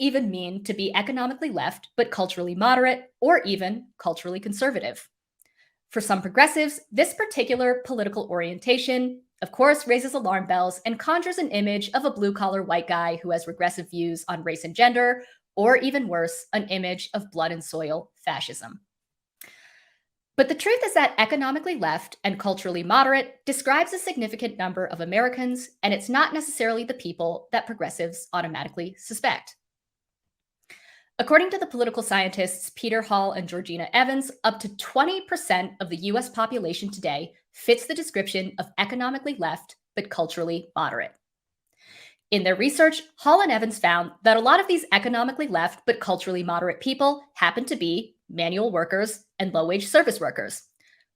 even mean to be economically left but culturally moderate or even culturally conservative? For some progressives, this particular political orientation, of course, raises alarm bells and conjures an image of a blue-collar white guy who has regressive views on race and gender, or even worse, an image of blood and soil fascism. But the truth is that economically left and culturally moderate describes a significant number of Americans, and it's not necessarily the people that progressives automatically suspect. According to the political scientists Peter Hall and Georgina Evans, up to 20% of the US population today fits the description of economically left but culturally moderate. In their research, Hall and Evans found that a lot of these economically left but culturally moderate people happen to be manual workers and low-wage service workers.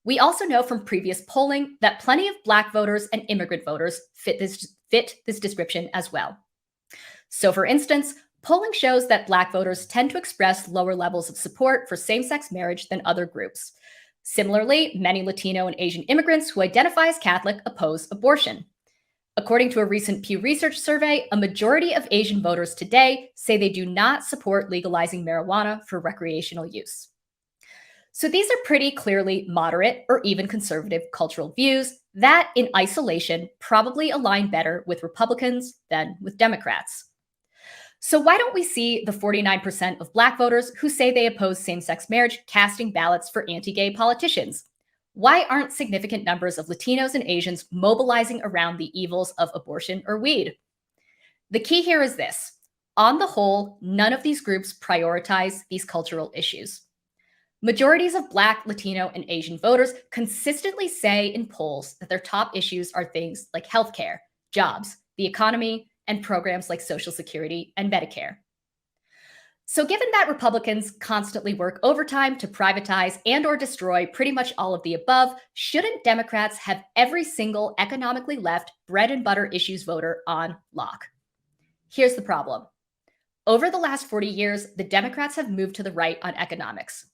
We also know from previous polling that plenty of Black voters and immigrant voters fit this description as well. So for instance, polling shows that Black voters tend to express lower levels of support for same-sex marriage than other groups. Similarly, many Latino and Asian immigrants who identify as Catholic oppose abortion. According to a recent Pew Research survey, a majority of Asian voters today say they do not support legalizing marijuana for recreational use. So these are pretty clearly moderate or even conservative cultural views that, in isolation, probably align better with Republicans than with Democrats. So why don't we see the 49% of Black voters who say they oppose same-sex marriage casting ballots for anti-gay politicians? Why aren't significant numbers of Latinos and Asians mobilizing around the evils of abortion or weed? The key here is this. On the whole, none of these groups prioritize these cultural issues. Majorities of Black, Latino, and Asian voters consistently say in polls that their top issues are things like healthcare, jobs, the economy, and programs like Social Security and Medicare. So given that Republicans constantly work overtime to privatize and or destroy pretty much all of the above, shouldn't Democrats have every single economically left bread and butter issues voter on lock? Here's the problem. Over the last 40 years, the Democrats have moved to the right on economics.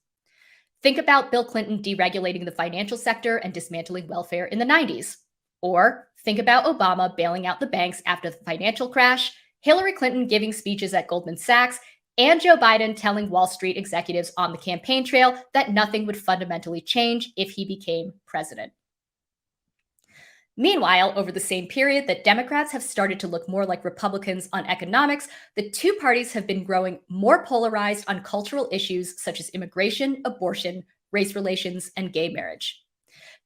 Think about Bill Clinton deregulating the financial sector and dismantling welfare in the 90s. Or think about Obama bailing out the banks after the financial crash, Hillary Clinton giving speeches at Goldman Sachs, and Joe Biden telling Wall Street executives on the campaign trail that nothing would fundamentally change if he became president. Meanwhile, over the same period that Democrats have started to look more like Republicans on economics, the two parties have been growing more polarized on cultural issues such as immigration, abortion, race relations, and gay marriage.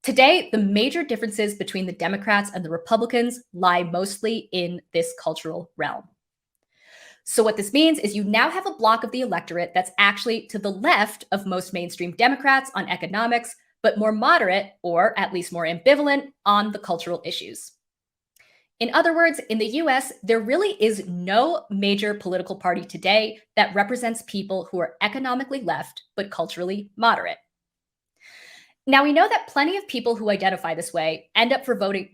Today, the major differences between the Democrats and the Republicans lie mostly in this cultural realm. So what this means is you now have a block of the electorate that's actually to the left of most mainstream Democrats on economics, but more moderate, or at least more ambivalent, on the cultural issues. In other words, in the US, there really is no major political party today that represents people who are economically left, but culturally moderate. Now, we know that plenty of people who identify this way end up voting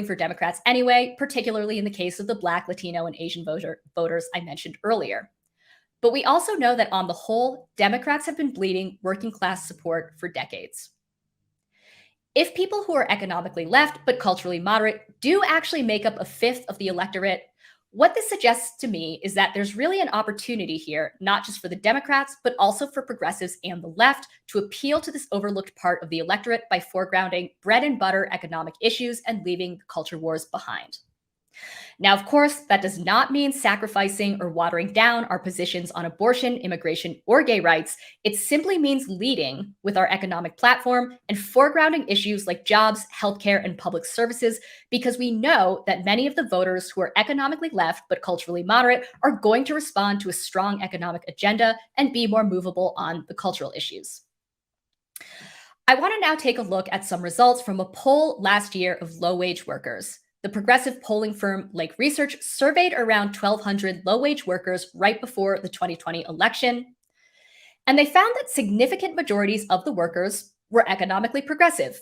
for Democrats anyway, particularly in the case of the Black, Latino, and Asian voters I mentioned earlier. But we also know that on the whole, Democrats have been bleeding working class support for decades. If people who are economically left but culturally moderate do actually make up a fifth of the electorate, what this suggests to me is that there's really an opportunity here, not just for the Democrats, but also for progressives and the left to appeal to this overlooked part of the electorate by foregrounding bread and butter economic issues and leaving the culture wars behind. Now, of course, that does not mean sacrificing or watering down our positions on abortion, immigration, or gay rights. It simply means leading with our economic platform and foregrounding issues like jobs, healthcare, and public services, because we know that many of the voters who are economically left but culturally moderate are going to respond to a strong economic agenda and be more movable on the cultural issues. I want to now take a look at some results from a poll last year of low-wage workers. The progressive polling firm Lake Research surveyed around 1,200 low-wage workers right before the 2020 election, and they found that significant majorities of the workers were economically progressive.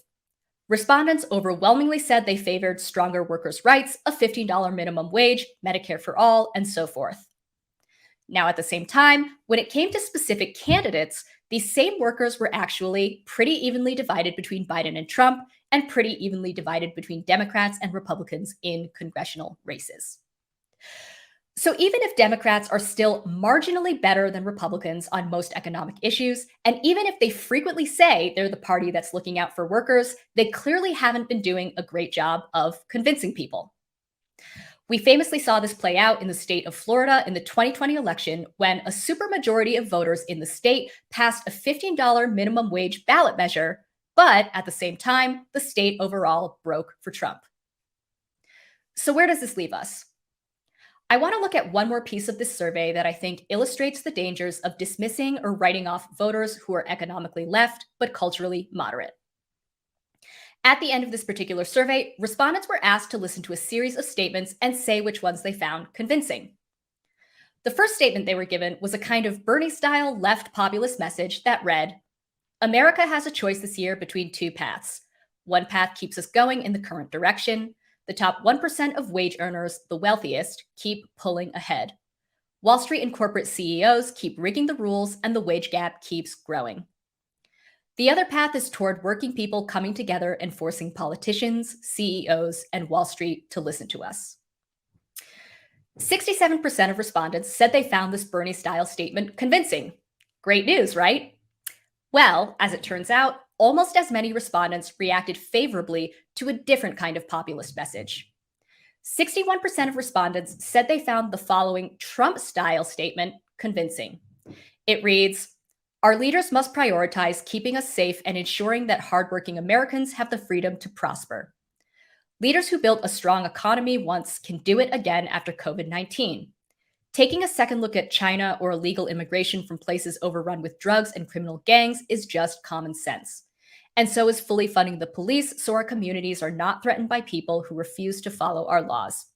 Respondents overwhelmingly said they favored stronger workers' rights, a $15 minimum wage, Medicare for all, and so forth. Now, at the same time, when it came to specific candidates, these same workers were actually pretty evenly divided between Biden and Trump, and pretty evenly divided between Democrats and Republicans in congressional races. So even if Democrats are still marginally better than Republicans on most economic issues, and even if they frequently say they're the party that's looking out for workers, they clearly haven't been doing a great job of convincing people. We famously saw this play out in the state of Florida in the 2020 election when a supermajority of voters in the state passed a $15 minimum wage ballot measure, but at the same time, the state overall broke for Trump. So, where does this leave us? I want to look at one more piece of this survey that I think illustrates the dangers of dismissing or writing off voters who are economically left but culturally moderate. At the end of this particular survey, respondents were asked to listen to a series of statements and say which ones they found convincing. The first statement they were given was a kind of Bernie-style left populist message that read, "America has a choice this year between two paths. One path keeps us going in the current direction. The top 1% of wage earners, the wealthiest, keep pulling ahead. Wall Street and corporate CEOs keep rigging the rules, and the wage gap keeps growing. The other path is toward working people coming together and forcing politicians, CEOs, and Wall Street to listen to us." 67% of respondents said they found this Bernie-style statement convincing. Great news, right? Well, as it turns out, almost as many respondents reacted favorably to a different kind of populist message. 61% of respondents said they found the following Trump-style statement convincing. It reads, "Our leaders must prioritize keeping us safe and ensuring that hardworking Americans have the freedom to prosper. Leaders who built a strong economy once can do it again after COVID-19. Taking a second look at China or illegal immigration from places overrun with drugs and criminal gangs is just common sense. And so is fully funding the police so our communities are not threatened by people who refuse to follow our laws.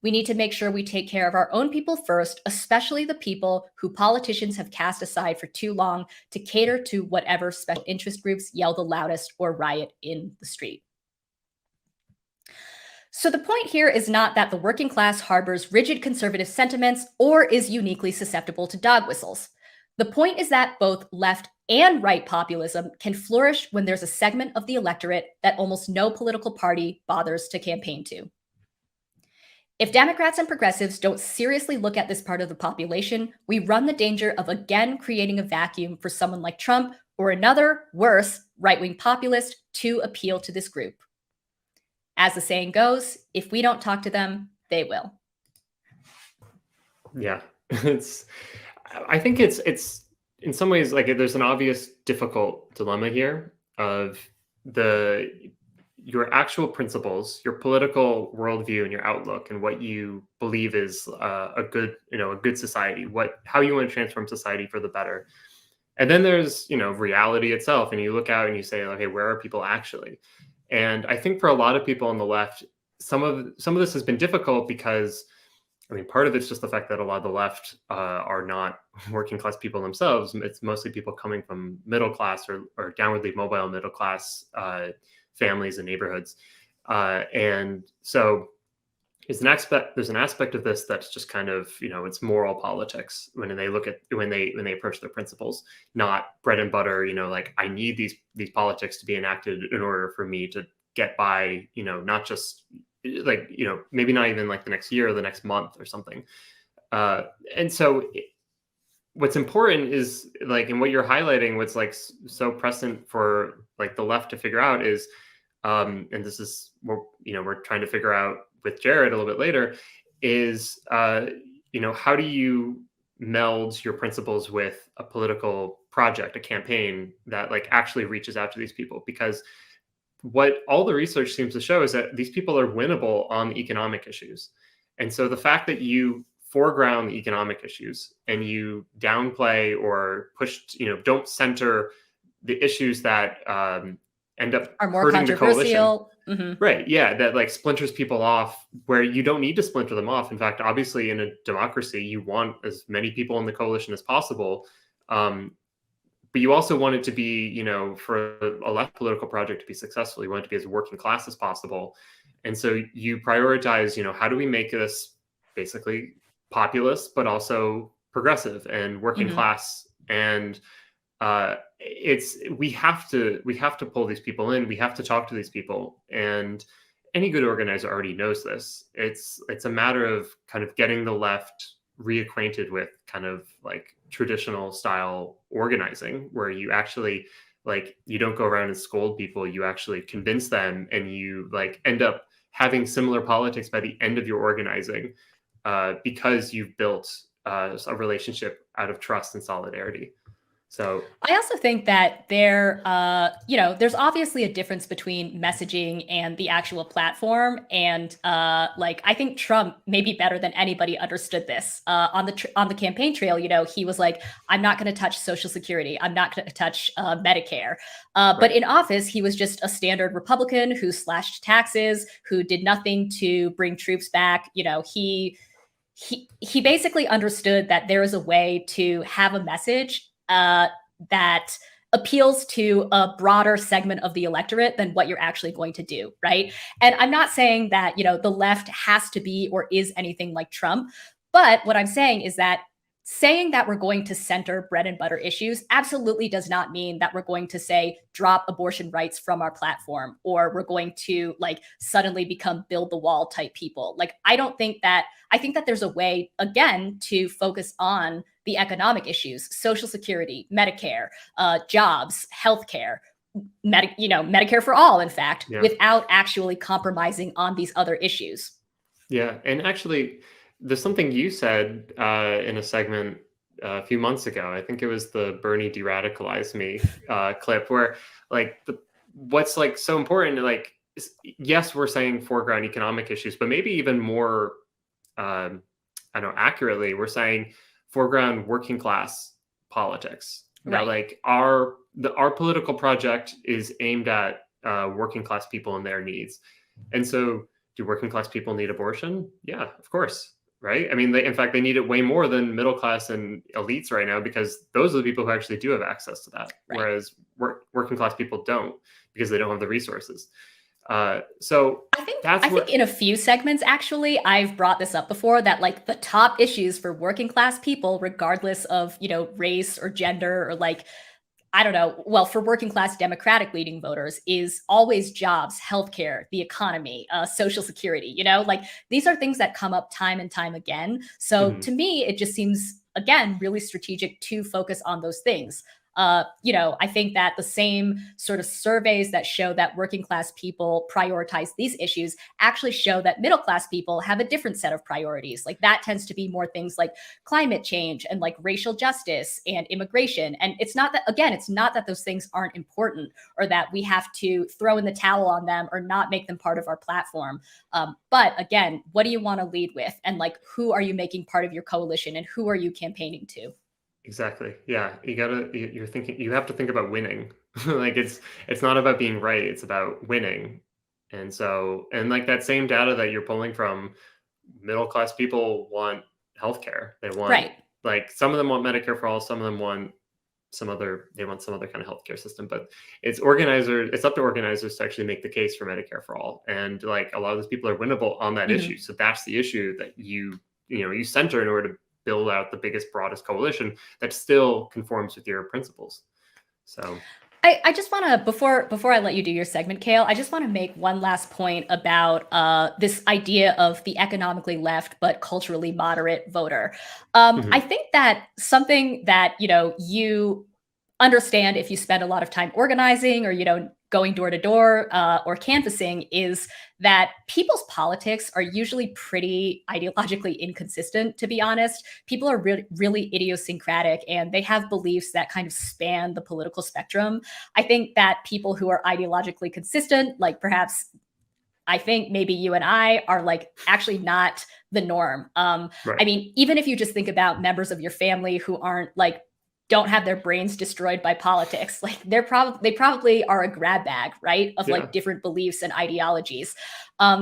We need to make sure we take care of our own people first, especially the people who politicians have cast aside for too long to cater to whatever special interest groups yell the loudest or riot in the street." So the point here is not that the working class harbors rigid conservative sentiments or is uniquely susceptible to dog whistles. The point is that both left and right populism can flourish when there's a segment of the electorate that almost no political party bothers to campaign to. If Democrats and progressives don't seriously look at this part of the population, we run the danger of again creating a vacuum for someone like Trump or another, worse, right-wing populist to appeal to this group. As the saying goes, if we don't talk to them, they will. Yeah, I think it's in some ways like there's an obvious difficult dilemma here of your actual principles, your political worldview, and your outlook, and what you believe is a good society, how you want to transform society for the better. And then there's reality itself, and you look out and you say, okay, where are people actually? And I think for a lot of people on the left, some of this has been difficult because, I mean, part of it's just the fact that a lot of the left are not working class people themselves. It's mostly people coming from middle class or downwardly mobile middle class families and neighborhoods. And so there's an aspect of this that's just kind of, it's moral politics when they approach their principles, not bread and butter, like I need these politics to be enacted in order for me to get by, not just like, maybe not even like the next year or the next month or something. And so what's important is like, and what you're highlighting, what's like so present for like the left to figure out is, and this is what, we're trying to figure out with Jared a little bit later, is, how do you meld your principles with a political project, a campaign that like actually reaches out to these people? Because what all the research seems to show is that these people are winnable on economic issues. And so the fact that you foreground the economic issues and you downplay or push, don't center the issues that end up Are more hurting the coalition. controversial. Mm-hmm. Right. Yeah. That like splinters people off where you don't need to splinter them off. In fact, obviously in a democracy, you want as many people in the coalition as possible. But you also want it to be, for a left political project to be successful, you want it to be as working class as possible. And so you prioritize, how do we make this basically populist, but also progressive and working class? And we have to pull these people in. We have to talk to these people. And any good organizer already knows this. It's a matter of kind of getting the left reacquainted with kind of like traditional style organizing, where you actually like you don't go around and scold people, you actually convince them, and you like end up having similar politics by the end of your organizing, because you've built a relationship out of trust and solidarity. So I also think that there's obviously a difference between messaging and the actual platform. And like, I think Trump, maybe better than anybody, understood this on the campaign trail. He was like, "I'm not going to touch Social Security. I'm not going to touch Medicare." But right. in office, he was just a standard Republican who slashed taxes, who did nothing to bring troops back. He basically understood that there is a way to have a message that appeals to a broader segment of the electorate than what you're actually going to do, right? And I'm not saying that the left has to be or is anything like Trump, but what I'm saying is that saying that we're going to center bread and butter issues absolutely does not mean that we're going to say drop abortion rights from our platform, or we're going to like suddenly become build the wall type people. Like, I think that there's a way, again, to focus on the economic issues: Social Security, Medicare, jobs, healthcare, Medicare for all, in fact, Yeah. without actually compromising on these other issues. Yeah, and actually, there's something you said in a segment a few months ago. I think it was the Bernie de-radicalize me clip, where like what's like so important, like yes, we're saying foreground economic issues, but maybe even more, I don't know, accurately, we're saying foreground working class politics. That Right. like our political project is aimed at working class people and their needs, and so do working class people need abortion? Yeah, of course, right? I mean, in fact, they need it way more than middle class and elites right now, because those are the people who actually do have access to that, Right. whereas working class people don't, because they don't have the resources. So I think in a few segments, actually, I've brought this up before, that like the top issues for working class people, regardless of, race or gender, or like, I don't know, well, for working class Democratic leading voters, is always jobs, healthcare, the economy, Social Security. Like, these are things that come up time and time again. So Mhm. to me, it just seems, again, really strategic to focus on those things. I think that the same sort of surveys that show that working class people prioritize these issues actually show that middle class people have a different set of priorities. Like, that tends to be more things like climate change and like racial justice and immigration. And it's not that those things aren't important, or that we have to throw in the towel on them or not make them part of our platform. But again, what do you want to lead with? And like, who are you making part of your coalition, and who are you campaigning to? Exactly. Yeah, you're thinking, you have to think about winning. Like it's not about being right, it's about winning. And so, and like that same data that you're pulling from, middle class people want healthcare. They want, Right. like, some of them want Medicare for all, some of them want they want some other kind of healthcare system, but it's up to organizers to actually make the case for Medicare for all. And like a lot of those people are winnable on that issue. Mhm. So that's the issue that you center in order to build out the biggest, broadest coalition that still conforms with your principles. So I just want to, before I let you do your segment, Kale, I just want to make one last point about this idea of the economically left but culturally moderate voter. I mhm, think that something that you understand if you spend a lot of time organizing, or going door to door, or canvassing, is that people's politics are usually pretty ideologically inconsistent. To be honest, people are really idiosyncratic, and they have beliefs that kind of span the political spectrum. I think that people who are ideologically consistent, like perhaps I think maybe you and I, are like actually not the norm. I right. mean, even if you just think about members of your family who aren't like, don't have their brains destroyed by politics, like they probably are a grab bag, right, of Yeah, like different beliefs and ideologies.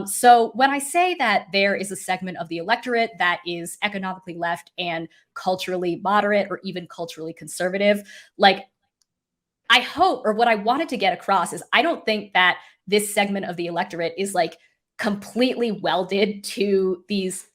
So when I say that there is a segment of the electorate that is economically left and culturally moderate, or even culturally conservative, like, I hope, or what I wanted to get across, is I don't think that this segment of the electorate is like completely welded to these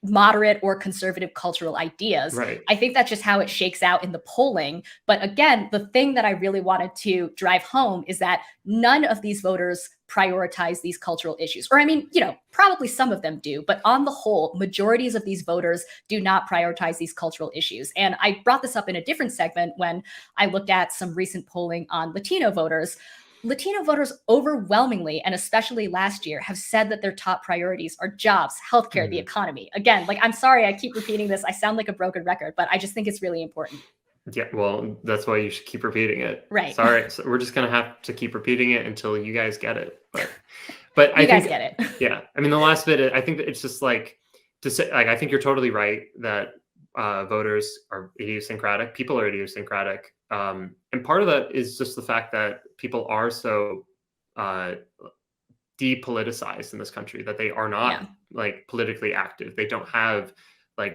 moderate or conservative cultural ideas. right. I think that's just how it shakes out in the polling. But again, the thing that I really wanted to drive home is that none of these voters prioritize these cultural issues. Or, I mean, probably some of them do, but on the whole, majorities of these voters do not prioritize these cultural issues. And I brought this up in a different segment when I looked at some recent polling on Latino voters. Latino voters overwhelmingly, and especially last year, have said that their top priorities are jobs, healthcare, the economy. Again, I'm sorry I keep repeating this. I sound like a broken record, but I just think it's really important. Yeah, well, that's why you should keep repeating it. Right. Sorry, so we're just gonna have to keep repeating it until you guys get it. But you guys get it. Yeah, I mean, the last bit, I think that it's just to say, I think you're totally right that voters are idiosyncratic. People are idiosyncratic, and part of that is just the fact that people are so depoliticized in this country that they are not politically active. They don't have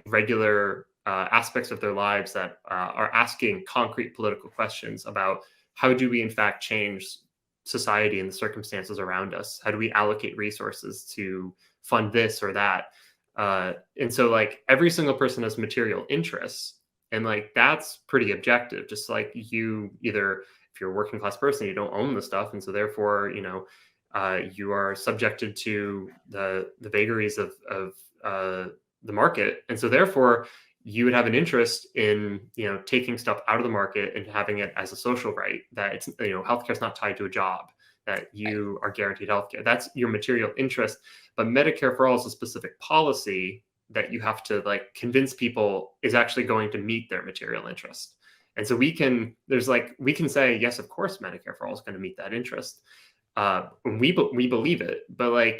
regular aspects of their lives that are asking concrete political questions about how do we in fact change society and the circumstances around us? How do we allocate resources to fund this or that? And so every single person has material interests, and that's pretty objective. Just you, either if you're a working class person, you don't own the stuff, and so therefore you are subjected to the vagaries of the market, and so therefore you would have an interest in taking stuff out of the market and having it as a social right, that it's healthcare is not tied to a job, that you are guaranteed healthcare. That's your material interest. But Medicare for All is a specific policy that you have to convince people is actually going to meet their material interest. And so we can say, yes, of course Medicare for All is going to meet that interest. We believe it, but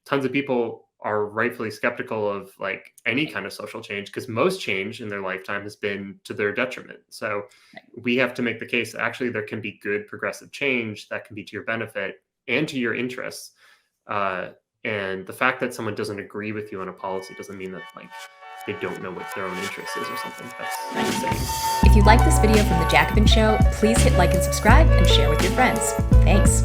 tons of people are rightfully skeptical of any kind of social change, because most change in their lifetime has been to their detriment. So we have to make the case that actually there can be good progressive change that can be to your benefit and to your interests. And the fact that someone doesn't agree with you on a policy doesn't mean that they don't know what their own interest is or something. That's insane. If you like this video from The Jacobin Show, please hit like and subscribe and share with your friends. Thanks.